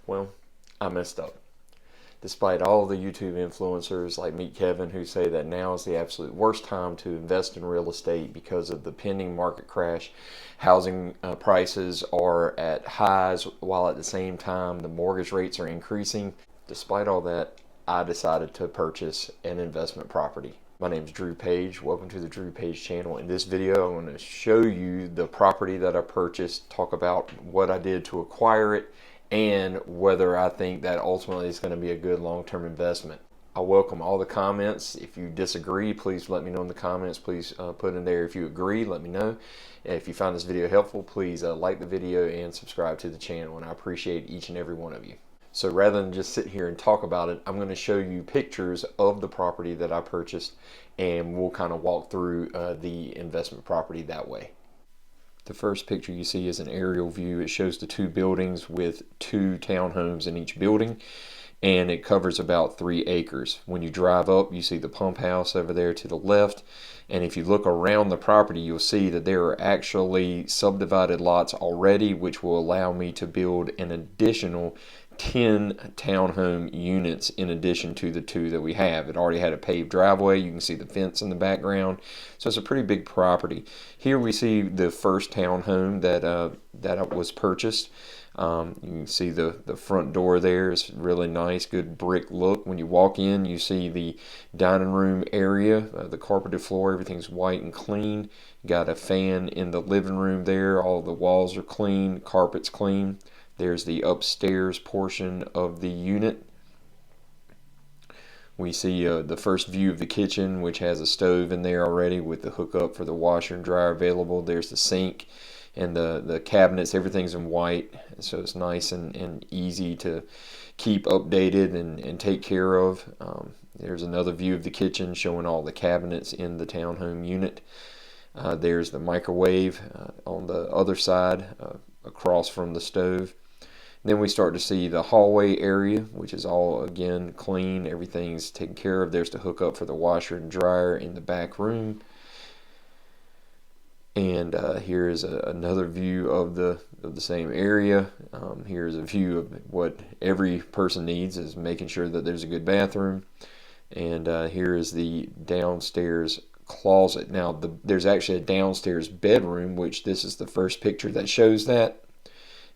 Well, I messed up. Despite all the YouTube influencers like Meet Kevin who say that now is the absolute worst time to invest in real estate because of the pending market crash, housing prices are at highs while at the same time the mortgage rates are increasing. Despite all that, I decided to purchase an investment property. My name is Drew Page. Welcome to the Drew Page channel. In this video, I'm going to show you the property that I purchased, talk about what I did to acquire it, and whether I think that ultimately is going to be a good long-term investment. I welcome all the comments. If you disagree, please let me know in the comments. Please put in there if you agree, let me know. If you find this video helpful, please like the video and subscribe to the channel, and I appreciate each and every one of you. So rather than just sit here and talk about it, I'm going to show you pictures of the property that I purchased, and we'll kind of walk through the investment property that way. The first picture you see is an aerial view. It shows the two buildings with two townhomes in each building, and it covers about 3 acres. When you drive up, you see the pump house over there to the left, and if you look around the property, you'll see that there are actually subdivided lots already, which will allow me to build an additional 10 townhome units in addition to the 2 that we have. It already had a paved driveway. You can see the fence in the background. So it's a pretty big property. Here we see the first townhome that was purchased. You can see the front door there is really nice, good brick look. When you walk in, you see the dining room area, the carpeted floor, everything's white and clean. Got a fan in the living room there. All the walls are clean, carpet's clean. There's the upstairs portion of the unit. We see the first view of the kitchen, which has a stove in there already with the hookup for the washer and dryer available. There's the sink and the cabinets. Everything's in white, so it's nice and easy to keep updated and take care of. There's another view of the kitchen showing all the cabinets in the townhome unit. There's the microwave on the other side across from the stove. Then we start to see the hallway area, which is all, again, clean. Everything's taken care of. There's the hookup for the washer and dryer in the back room. And here is another view of the same area. Here's a view of what every person needs, is making sure that there's a good bathroom. And here is the downstairs closet. Now, there's actually a downstairs bedroom, which this is the first picture that shows that.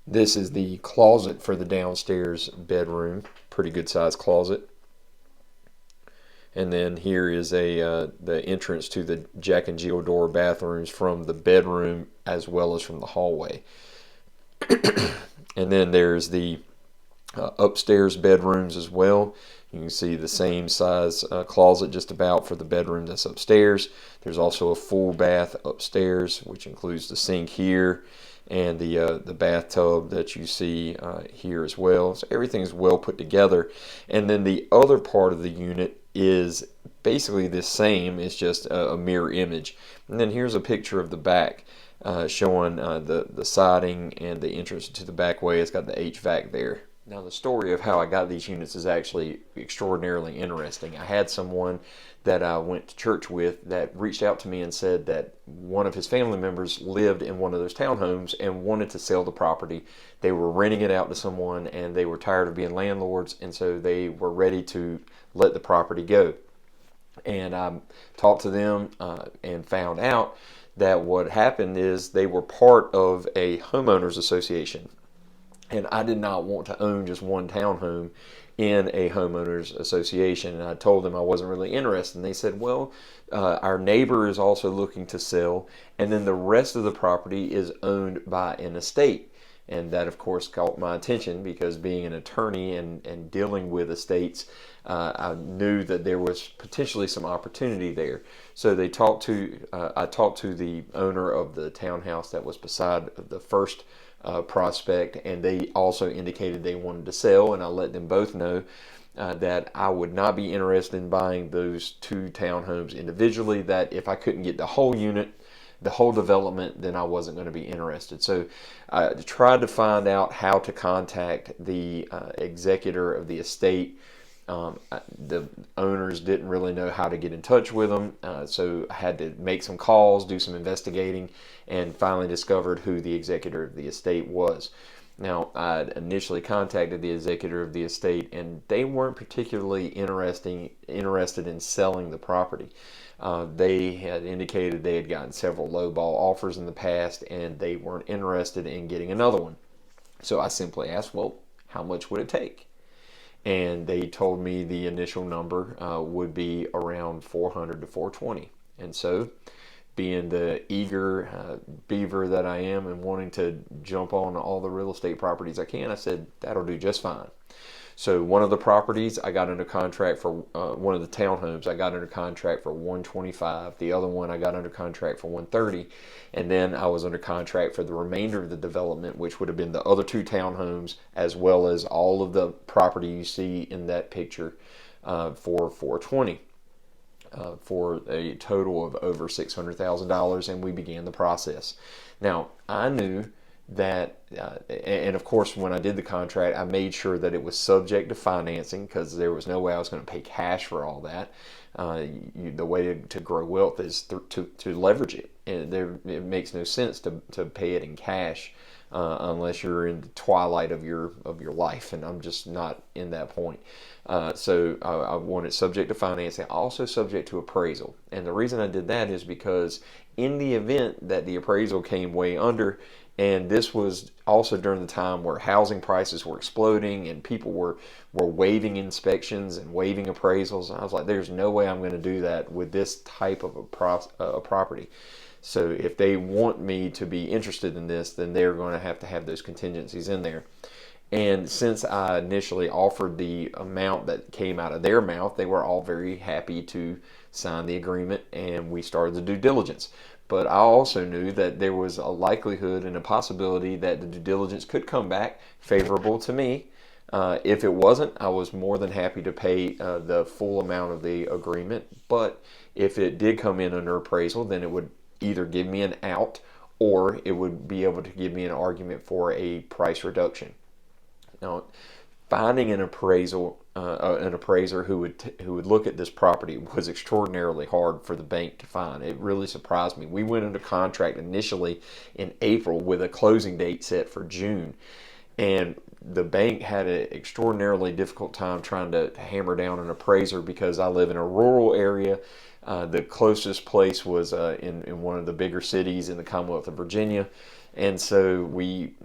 This is the closet for the downstairs bedroom, pretty good sized closet. And then here is the entrance to the Jack and Jill door bathrooms from the bedroom as well as from the hallway. And then there's the upstairs bedrooms as well. You can see the same size closet just about for the bedroom that's upstairs. There's also a full bath upstairs, which includes the sink here and the bathtub that you see here as well. So everything's well put together. And then the other part of the unit is basically the same. It's just a mirror image. And then here's a picture of the back showing the siding and the entrance to the back way. It's got the HVAC there. Now, the story of how I got these units is actually extraordinarily interesting. I had someone that I went to church with that reached out to me and said that one of his family members lived in one of those townhomes and wanted to sell the property. They were renting it out to someone, and they were tired of being landlords, and so they were ready to let the property go. And I talked to them and found out that what happened is they were part of a homeowners association. And I did not want to own just one townhome in a homeowners association. And I told them I wasn't really interested. And they said, well, our neighbor is also looking to sell. And then the rest of the property is owned by an estate. And that, of course, caught my attention because being an attorney and dealing with estates, I knew that there was potentially some opportunity there. So I talked to the owner of the townhouse that was beside the first prospect, and they also indicated they wanted to sell, and I let them both know that I would not be interested in buying those 2 townhomes individually, that if I couldn't get the whole unit, the whole development, then I wasn't going to be interested. So I tried to find out how to contact the executor of the estate. The owners didn't really know how to get in touch with them, so I had to make some calls, do some investigating, and finally discovered who the executor of the estate was. Now, I initially contacted the executor of the estate, and they weren't particularly interested in selling the property. They had indicated they had gotten several lowball offers in the past, and they weren't interested in getting another one. So I simply asked, well, how much would it take? And they told me the initial number would be around 400 to 420. And so, being the eager beaver that I am and wanting to jump on all the real estate properties I can, I said that'll do just fine. So one of the properties I got under contract for, one of the townhomes I got under contract for 125. The other one I got under contract for 130, and then I was under contract for the remainder of the development, which would have been the other two townhomes as well as all of the property you see in that picture, for 420. For a total of over $600,000, and we began the process. Now, I knew that, and of course, when I did the contract, I made sure that it was subject to financing because there was no way I was going to pay cash for all that. The way to grow wealth is to leverage it, and it makes no sense to pay it in cash unless you're in the twilight of your life, and I'm just not in that point. So I want it subject to financing, also subject to appraisal. And the reason I did that is because in the event that the appraisal came way under, and this was also during the time where housing prices were exploding and people were waiving inspections and waiving appraisals, I was like, there's no way I'm going to do that with this type of a property. So if they want me to be interested in this, then they're going to have those contingencies in there. And since I initially offered the amount that came out of their mouth, they were all very happy to sign the agreement, and we started the due diligence. But I also knew that there was a likelihood and a possibility that the due diligence could come back favorable to me. If it wasn't, I was more than happy to pay the full amount of the agreement. But if it did come in under appraisal, then it would either give me an out or it would be able to give me an argument for a price reduction. Now, finding an appraiser who would look at this property was extraordinarily hard for the bank to find. It really surprised me. We went into contract initially in April with a closing date set for June, and the bank had an extraordinarily difficult time trying to hammer down an appraiser because I live in a rural area. The closest place was in one of the bigger cities in the Commonwealth of Virginia. And so we,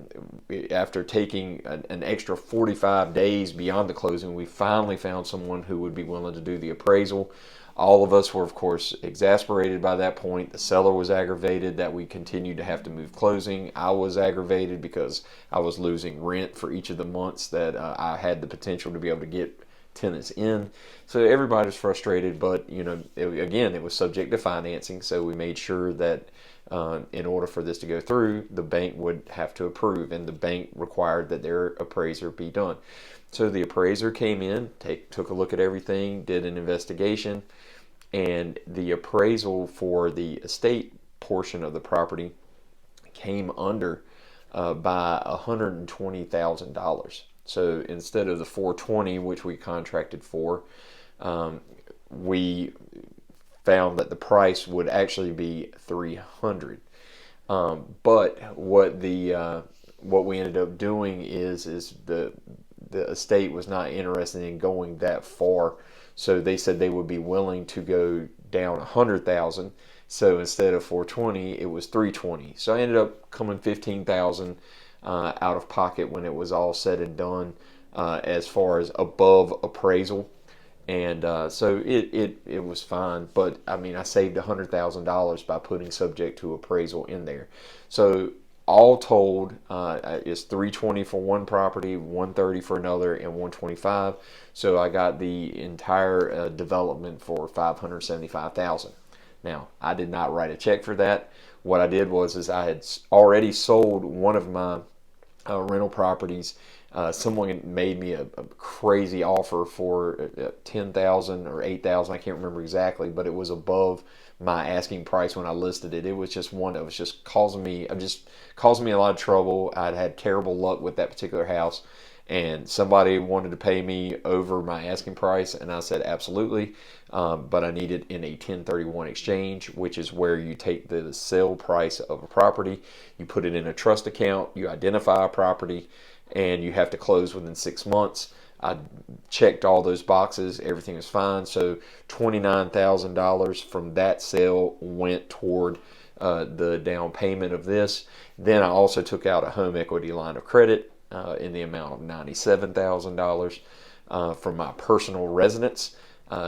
after taking an extra 45 days beyond the closing, we finally found someone who would be willing to do the appraisal. All of us were, of course, exasperated by that point. The seller was aggravated that we continued to have to move closing. I was aggravated because I was losing rent for each of the months that I had the potential to be able to get tenants in. So everybody was frustrated, but it was subject to financing. So we made sure that in order for this to go through, the bank would have to approve, and the bank required that their appraiser be done. So the appraiser came in, took a look at everything, did an investigation, and the appraisal for the estate portion of the property came under by $120,000. So instead of the 420, which we contracted for, we found that the price would actually be 300. But what we ended up doing is the estate was not interested in going that far, so they said they would be willing to go down 100,000. So instead of 420, it was 320. So I ended up coming 15,000 out of pocket when it was all said and done, as far as above appraisal. And so it was fine, but I mean, I saved $100,000 by putting subject to appraisal in there. So all told, it's 320 for one property, 130 for another, and 125. So I got the entire development for $575,000. Now, I did not write a check for that. What I did was I had already sold one of my rental properties. Someone made me a crazy offer for $10,000 or $8,000. I can't remember exactly, but it was above my asking price when I listed it. It was just one that was causing me a lot of trouble. I'd had terrible luck with that particular house, and somebody wanted to pay me over my asking price, and I said absolutely, but I need it in a 1031 exchange, which is where you take the sale price of a property, you put it in a trust account, you identify a property, and you have to close within 6 months. I checked all those boxes, everything was fine. So $29,000 from that sale went toward the down payment of this. Then I also took out a home equity line of credit in the amount of $97,000 from my personal residence.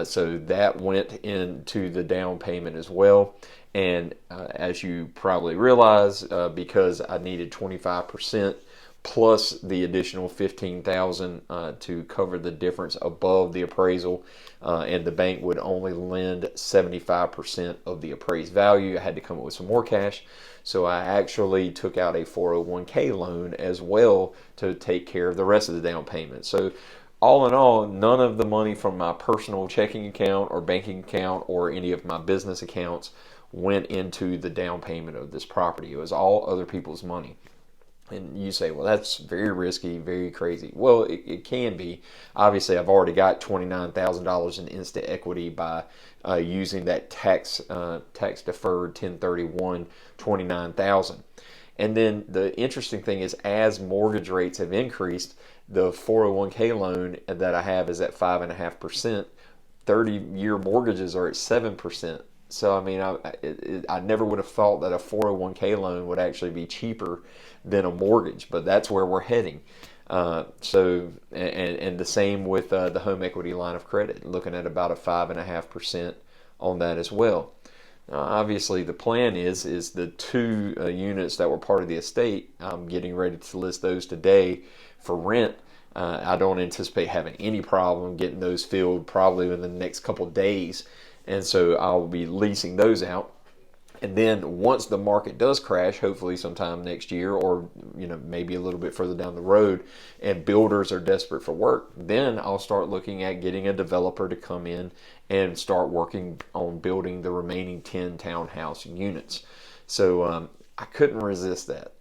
So that went into the down payment as well. And as you probably realize, because I needed 25% plus the additional $15,000 to cover the difference above the appraisal, and the bank would only lend 75% of the appraised value. I had to come up with some more cash, so I actually took out a 401k loan as well to take care of the rest of the down payment. So all in all, none of the money from my personal checking account or banking account or any of my business accounts went into the down payment of this property. It was all other people's money. And you say, well, that's very risky, very crazy. Well, it can be. Obviously, I've already got $29,000 in instant equity by using that tax deferred 1031 $29,000. And then the interesting thing is, as mortgage rates have increased, the 401k loan that I have is at 5.5%. 30-year mortgages are at 7%. So, I mean, I never would have thought that a 401k loan would actually be cheaper than a mortgage, but that's where we're heading. So, and the same with the home equity line of credit, looking at about a 5.5% on that as well. Obviously, the plan is the two units that were part of the estate. I'm getting ready to list those today for rent. I don't anticipate having any problem getting those filled probably within the next couple of days. And so I'll be leasing those out. And then once the market does crash, hopefully sometime next year, or maybe a little bit further down the road, and builders are desperate for work, then I'll start looking at getting a developer to come in and start working on building the remaining 10 townhouse units. So I couldn't resist that.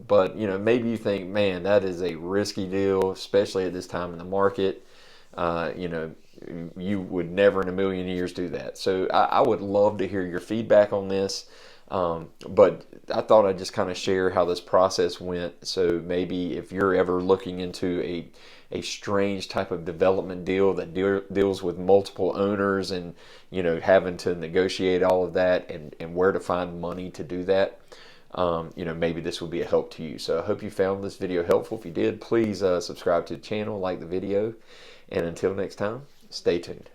But maybe you think, man, that is a risky deal, especially at this time in the market. You would never in a million years do that. So I would love to hear your feedback on this. But I thought I'd just kind of share how this process went. So maybe if you're ever looking into a strange type of development deal that deals with multiple owners and having to negotiate all of that and where to find money to do that, maybe this will be a help to you. So I hope you found this video helpful. If you did, please subscribe to the channel, like the video, and until next time, stay tuned.